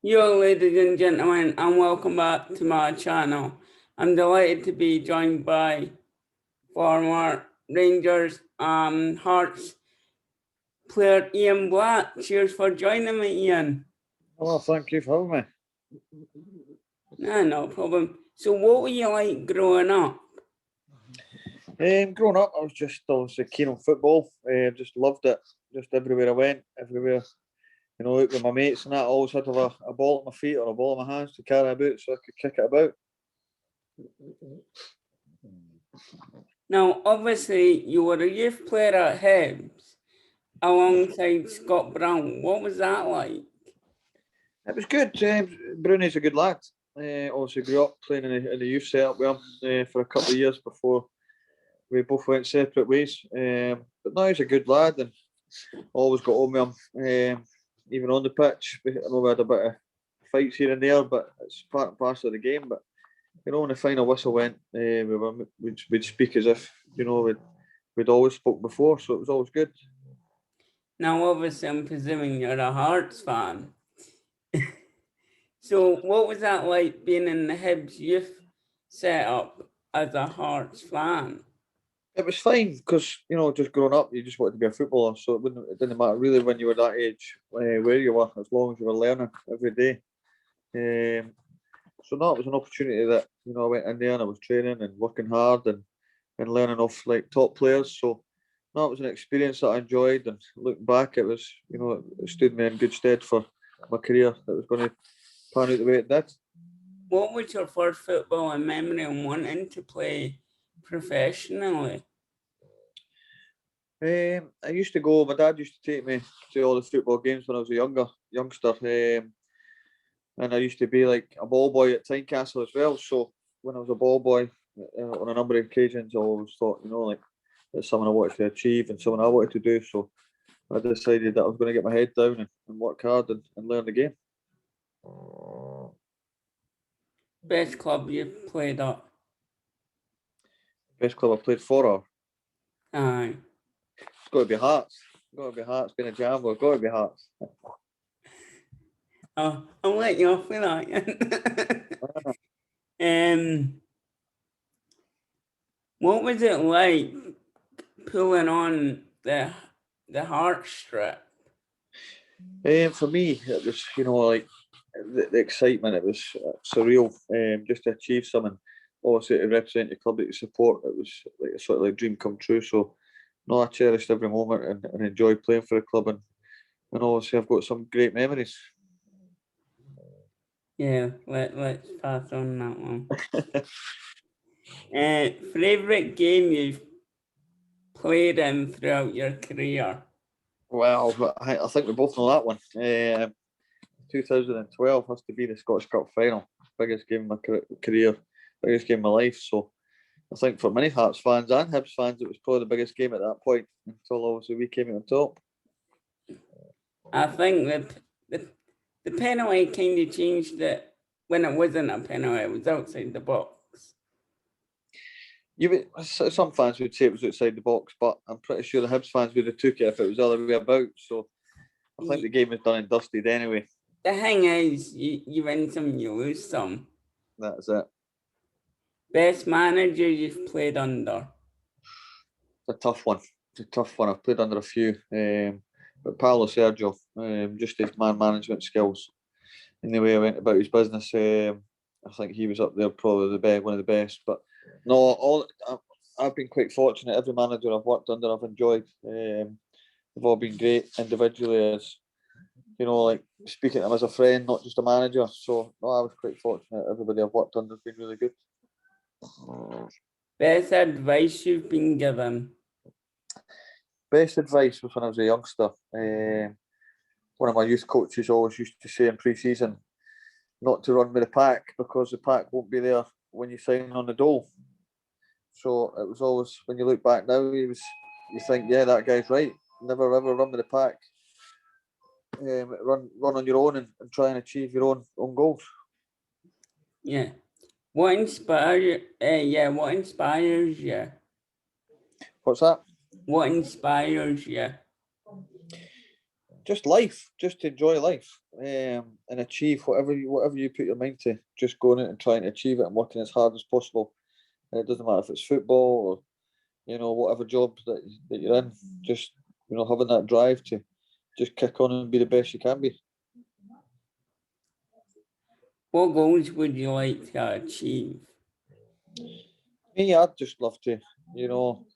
Yo, ladies and gentlemen, and welcome back to my channel. I'm delighted to be joined by former Rangers Hearts player Ian Black. Cheers for joining me, Ian. Well, thank you for having Nah, no problem. So what were you like growing up? me. Growing up, I was just obviously keen on football. Just loved it. Just everywhere I went, everywhere. Out with my mates and that, I always had to have a ball at my feet or a ball in my hands to carry about so I could kick it about. Now, obviously, you were a youth player at Hibs alongside Scott Brown. What was that like? It was good. Brownie's a good lad. Obviously grew up playing in the youth setup with him for a couple of years before we both went separate ways. But now he's a good lad and always got on with him. Even on the pitch, I know we had a bit of fights here and there, but it's part and parcel of the game. But when the final whistle went, we'd speak as if we'd always spoke before, so it was always good. Now, obviously, I'm presuming you're a Hearts fan. So, what was that like being in the Hibs youth setup as a Hearts fan? It was fine because just growing up, you just wanted to be a footballer, so it didn't matter really when you were that age where you were, as long as you were learning every day. So no, it was an opportunity that I went in there and I was training and working hard and learning off like top players. So no, it was an experience that I enjoyed, and looking back, it was it stood me in good stead for my career that was going to pan out the way it did. What was your first footballing memory and wanting to play professionally? I used to go. My dad used to take me to all the football games when I was a youngster, and I used to be like a ball boy at Tynecastle as well. So when I was a ball boy, on a number of occasions, I always thought, like it's something I wanted to achieve and something I wanted to do. So I decided that I was going to get my head down and work hard and learn the game. Best club you've played at? Best club I played for? Aye. It's got to be Hearts. It's got to be Hearts. Being a Jambo, it's got to be Hearts. Oh, I'll let you off with that. What was it like pulling on the heartstrip? For me, it was like the excitement. It was surreal. Just to achieve something, obviously to represent the club that you support. It was like a sort of like dream come true. So, no, I cherished every moment and enjoyed playing for the club. And obviously, I've got some great memories. Yeah, let's pass on that one. Favorite game you've played in throughout your career? Well, I think we both know that one. 2012 has to be the Scottish Cup final. Biggest game of my career, biggest game of my life. So I think for many Hearts fans and Hibs fans, it was probably the biggest game at that point until obviously we came out on top. I think that the penalty kind of changed it when it wasn't a penalty, it was outside the box. Some fans would say it was outside the box, but I'm pretty sure the Hibs fans would have took it if it was the other way about. So I think the game was done and dusted anyway. The thing is, you win some, you lose some. That's it. Best manager you've played under? It's a tough one. I've played under a few. But Paulo Sergio, just his man management skills and the way he went about his business, I think he was up there probably one of the best. But no, I've been quite fortunate. Every manager I've worked under, I've enjoyed. They've all been great individually, as like speaking to them as a friend, not just a manager. So no, I was quite fortunate. Everybody I've worked under has been really good. Best advice you've been given? Best advice was when I was a youngster. One of my youth coaches always used to say in pre-season not to run with the pack because the pack won't be there when you sign on the dole. So it was always, when you look back now, you think, yeah, that guy's right. Never ever run with the pack. Run on your own and try and achieve your own goals. Yeah. What inspires you? What's that? What inspires you? just life, just to enjoy life, and achieve whatever you put your mind to. Just going out and trying to achieve it and working as hard as possible. And it doesn't matter if it's football or whatever job that you're in. Just having that drive to just kick on and be the best you can be. What goals would you like to achieve? Me, I'd just love to, well,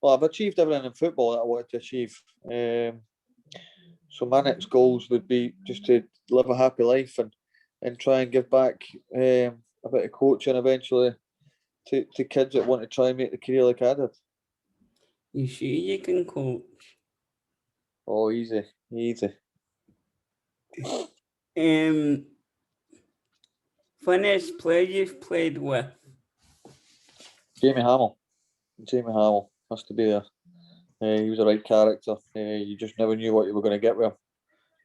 I've achieved everything in football that I wanted to achieve. So my next goals would be just to live a happy life and try and give back a bit of coaching eventually to kids that want to try and make the career like I did. You sure you can coach? Oh, easy. Funniest player you've played with? Jamie Hamill has to be there. He was a right character. You just never knew what you were going to get with him.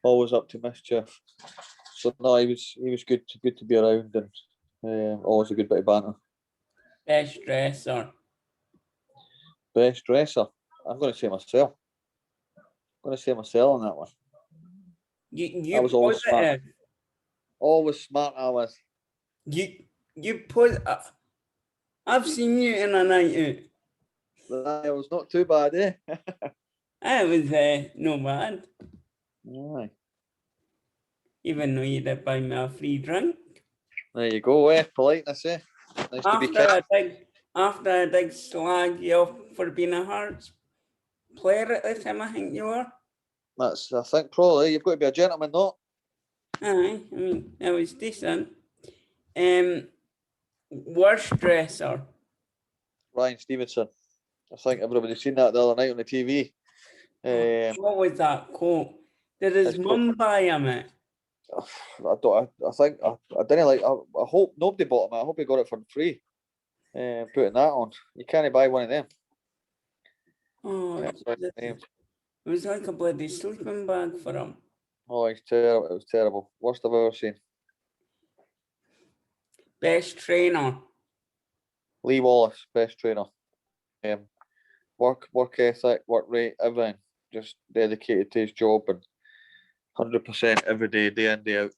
Always up to mischief. So no, he was good to be around, and always a good bit of banter. Best dresser? Best dresser? I'm going to say myself. On that one. You I was always smart. positive. Always smart. I was. You put. I've seen you in a night out. It was not too bad, eh? I was no bad. Aye. Even though you did buy me a free drink. There you go, eh? Politeness, eh? Nice to be kind. After I did slag you off for being a Hearts player at the time, I think you were. I think probably you've got to be a gentleman, not. Aye, I mean it was decent. Worst dresser? Ryan Stevenson. I think everybody's seen that the other night on the TV. What was that quote? Did his mum buy him it? I didn't like. I hope nobody bought him. I hope he got it for free. Putting that on, you can't buy one of them. Oh, it was like a bloody sleeping bag for him. Oh, it's terrible. It was terrible. Worst I've ever seen. Best trainer? Lee Wallace, best trainer. Work ethic, work rate, everything. Just dedicated to his job and 100% every day, day in, day out.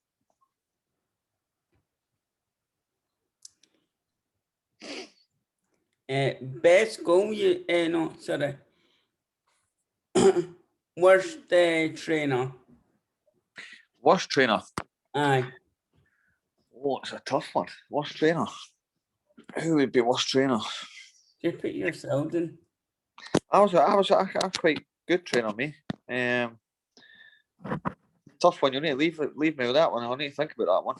Best goal you no, sorry. Worst trainer? Worst trainer? Aye. Oh, it's a tough one. Worst trainer? Who would be worst trainer? Just put yourself in. I was quite good trainer, me. Tough one. You need to leave me with that one. I need to think about that one.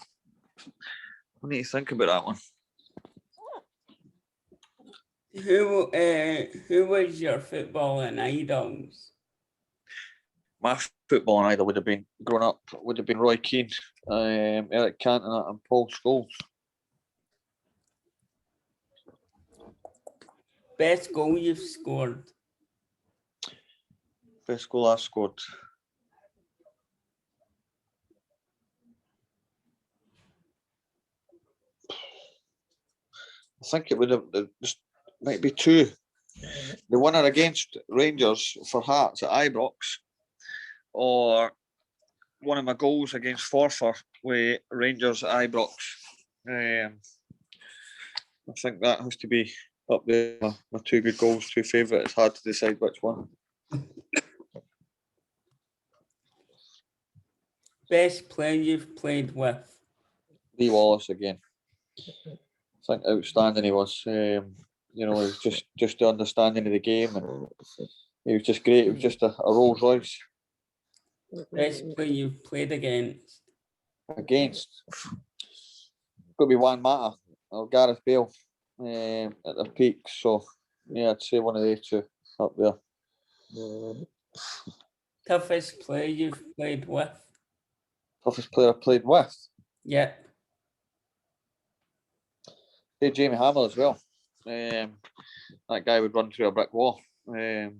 Who was your footballing idols? My footballing idol would have been growing up. Would have been Roy Keane, Eric Cantona, and Paul Scholes. Best goal you've scored? Best goal I scored. I think it would have just might be two. The winner against Rangers for Hearts at Ibrox, or one of my goals against Forfar with Rangers at Ibrox. I think that has to be up there. My two good goals, two favourite. It's hard to decide which one. Best player you've played with? Lee Wallace again. I think outstanding he was. It was just the understanding of the game, and he was just great. It was just a Rolls Royce. Best player you've played against? Got to be Juan Mata or Gareth Bale at their peak. So yeah, I'd say one of these two up there. Toughest player you've played with? Toughest player I played with? Yeah. Jamie Hamill as well. That guy would run through a brick wall. There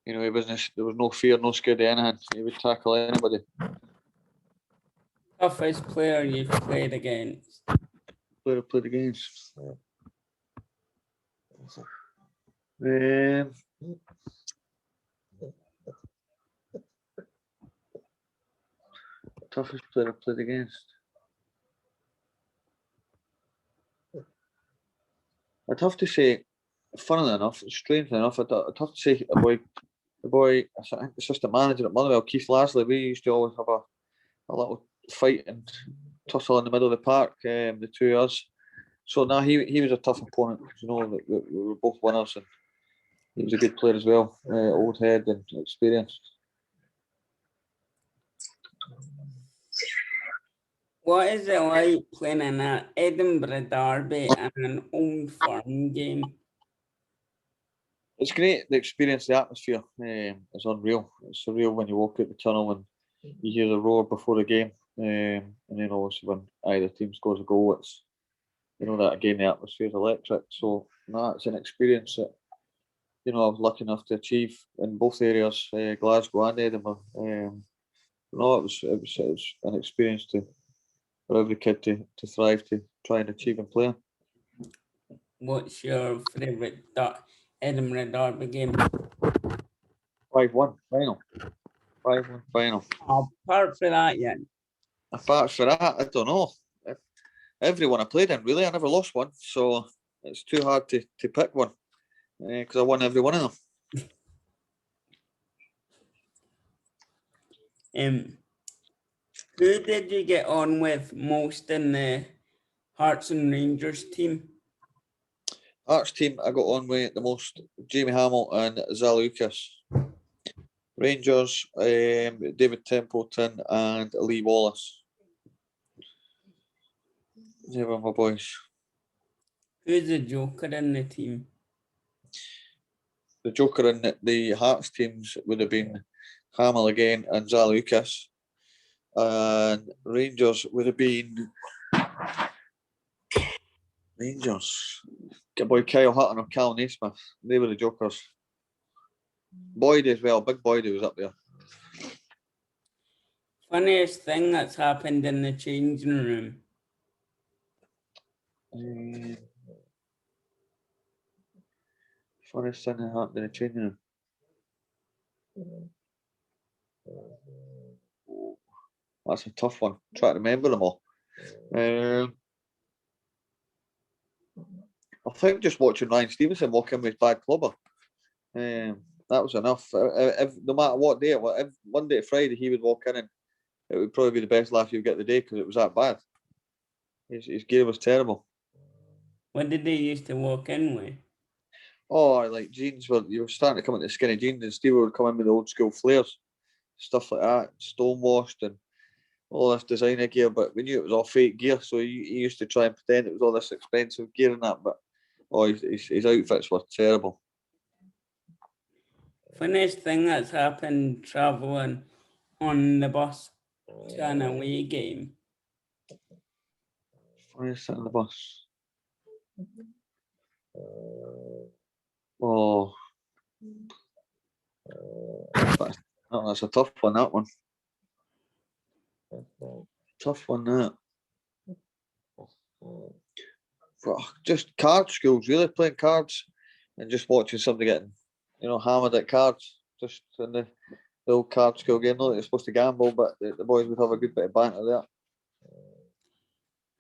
was no fear, no scared of anything. He would tackle anybody. Toughest player you've played against? Player I played against. Toughest player I played against. I'd have to say, funnily enough, strangely enough, I'd have to say the boy, I think the assistant manager at Motherwell, Keith Lasley, we used to always have a little fight and tussle in the middle of the park, the two of us. So now he was a tough opponent, you know, we were both winners, and he was a good player as well, old head and experienced. What is it like playing in an Edinburgh derby and an Old Firm game? It's great, the experience, the atmosphere is unreal. It's surreal when you walk out the tunnel and you hear the roar before the game. And then obviously when either team scores a goal, it's, you know, that again, the atmosphere is electric. So it's an experience that, you know, I was lucky enough to achieve in both areas, Glasgow and Edinburgh. It was an experience for every kid to thrive, to try and achieve and play. What's your favourite Edinburgh derby game? 5-1 final. 5-1 final. Apart from that, yeah. Apart from that, I don't know. Everyone I played in, really, I never lost one, so it's too hard to pick one because I won every one of them. Who did you get on with most in the Hearts and Rangers team? Hearts team, I got on with the most Jamie Hamill and Zalukas. Rangers, David Templeton and Lee Wallace. They were my boys. Who's the joker in the team? The joker in the Hearts teams would have been Hamill again and Zalukas. And Rangers would have been Get boy Kyle Hutton or Cal Naismith. They were the jokers. Boyd as well, big Boyd was up there. Funniest thing that's happened in the changing room? Funniest thing that happened in the changing room. That's a tough one. Try to remember them all. I think just watching Ryan Stevenson walk in with bad clubber. That was enough. No matter what day, Monday to Friday, he would walk in and it would probably be the best laugh you'd get the day because it was that bad. His gear was terrible. What did they used to walk in with? Oh, like jeans you were starting to come into skinny jeans, and Steve would come in with the old school flares, stuff like that, stonewashed and all this designer gear. But we knew it was all fake gear, so he used to try and pretend it was all this expensive gear and that. But his outfits were terrible. Funniest thing that's happened travelling on the bus to an away game? Funniest thing on the bus. Oh, that's a tough one. That one, tough one. That. Just card schools, really playing cards and just watching somebody getting, hammered at cards. Just in the old card school game. Not that you're supposed to gamble, but the boys would have a good bit of banter there.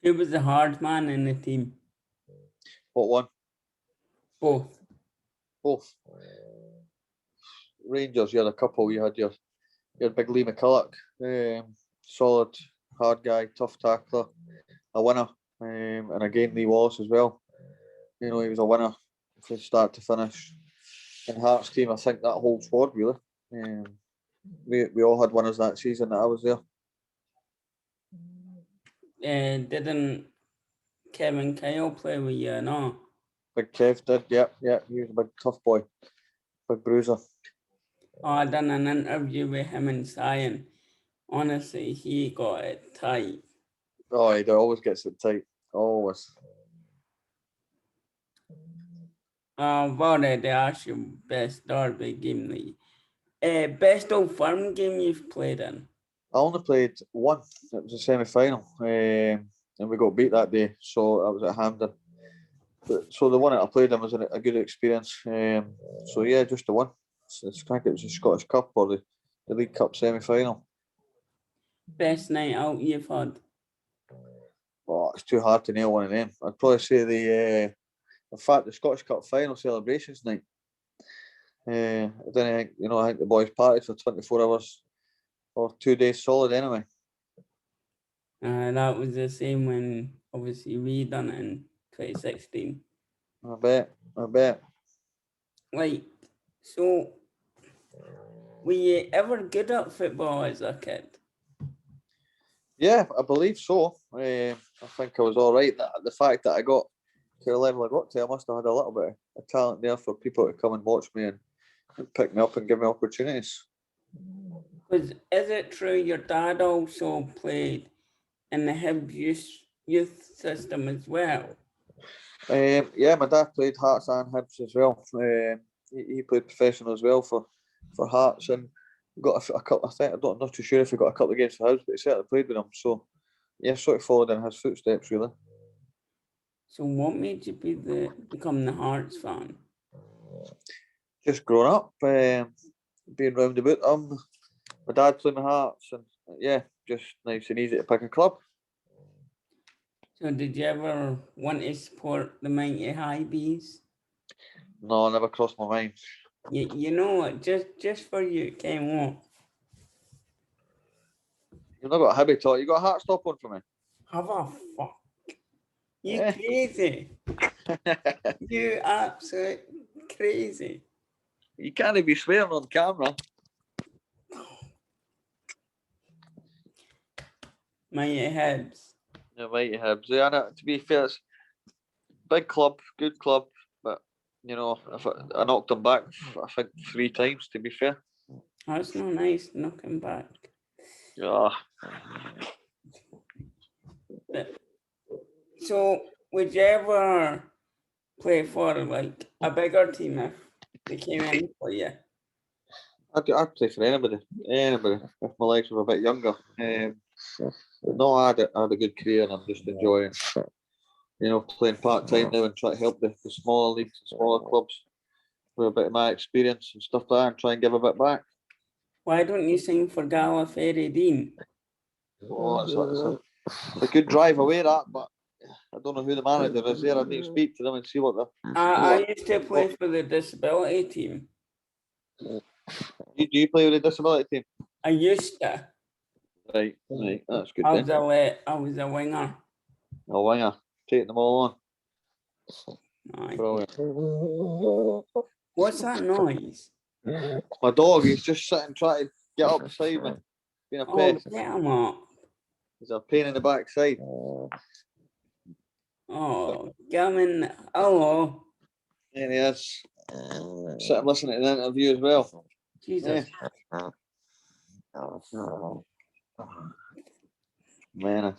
Who was the hard man in the team? What one? Both. Rangers, you had a couple. You had your big Lee McCulloch, solid, hard guy, tough tackler, a winner, and again Lee Wallace as well. He was a winner from start to finish. In Hearts team, I think that whole squad really. We all had winners that season that I was there. Didn't Kevin Kyle play with you? No. Big Kev did, yeah. He was a big tough boy, big bruiser. I done an interview with him and Cyan. Honestly, he got it tight. Oh, he always gets it tight. Always. I've already asked you best derby game. Best Old Firm game you've played in? I only played one. It was a semi-final, and we got beat that day. So I was at Hampden. So the one that I played in was a good experience. So yeah, just the one. I think it was the Scottish Cup or the League Cup semi-final. Best night out you've had? Oh, it's too hard to nail one of them. I'd probably say in fact, the Scottish Cup final celebrations night. I don't think, I think the boys partied for 24 hours or 2 days solid anyway. That was the same when obviously we done it in 2016. I bet. Like, so were you ever good at football as a kid? Yeah, I believe so. I think I was all right. The fact that I got to the level I got to, I must have had a little bit of talent there for people to come and watch me and pick me up and give me opportunities. Is it true your dad also played in the Hibs youth system as well? Yeah, my dad played Hearts and Hibs as well. He played professional as well for Hearts and got a couple. I'm not too sure if he got a couple of games for Hibs, but he certainly played with them. So yeah, sort of followed in his footsteps really. So what made you become the Hearts fan? Just growing up, being round about them. My dad played my Hearts, and yeah, just nice and easy to pick a club. So did you ever want to support the mighty High Bees? No, never crossed my mind. You know what? Just for you, it came off. You've not got a Hibby talk. You got a Hearts top one for me. Have a fuck. You Yeah. crazy. You absolute crazy. You can't be swearing on camera. Mighty Hibs. Yeah, mighty Hibs. Yeah, to be fair, it's big club, good club, but if I knocked them back, I think 3 times. To be fair. That's not nice knocking back. Yeah. So would you ever play for like a bigger team if they came in for you? I'd play for anybody if my legs were a bit younger. No, I had a good career and I'm just enjoying, playing part time now and try to help the smaller leagues and smaller clubs with a bit of my experience and stuff like that and try and give a bit back. Why don't you sing for Gallifrey? Oh, it's a good drive away that, but I don't know who the manager is there. I need to speak to them and see what the. I used to play for the disability team. Do you play with the disability team? I used to. Right, that's good. I was a winger. A winger, taking them all on. Aye. Brilliant. What's that noise? My dog, he's just sitting trying to get up beside me. Being a Oh, pest. get him up. He's a pain in the backside. Oh, get him in. Hello. There he is. Sitting listening to the interview as well. Jesus. Man.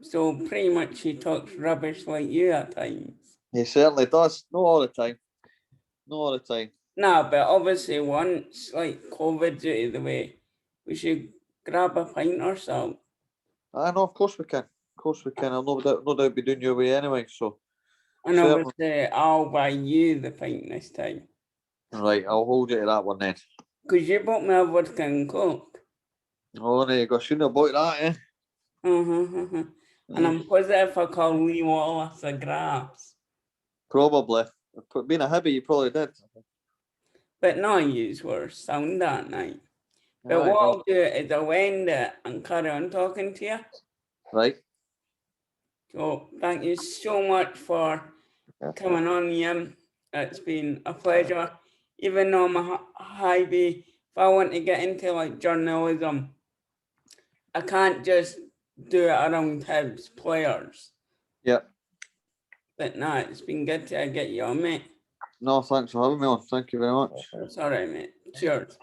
So pretty much he talks rubbish like you at times. He certainly does. Not all the time. Nah, but obviously once like COVID's out of the way, we should grab a pint or so. I know, of course we can. I'll no doubt be doing your way anyway, so. And certainly. obviously I'll buy you the pint this time. Right, I'll hold you to that one then. Because you bought me a vodka and coke. Oh, there you go. Shouldn't have bought that, eh? And I'm positive I called Lee Wallace a grass. Probably. Being a Hibby, you probably did. But no, yous were sound that night. But what I'll do is I'll end it and carry on talking to you. Right. So thank you so much for coming on, Ian. It's been a pleasure. Even though I'm a high B, if I want to get into like journalism, I can't just do it around Hibs players. Yeah. But no, it's been good to get you on, mate. No, thanks for having me on. Thank you very much. It's all right, mate. Cheers.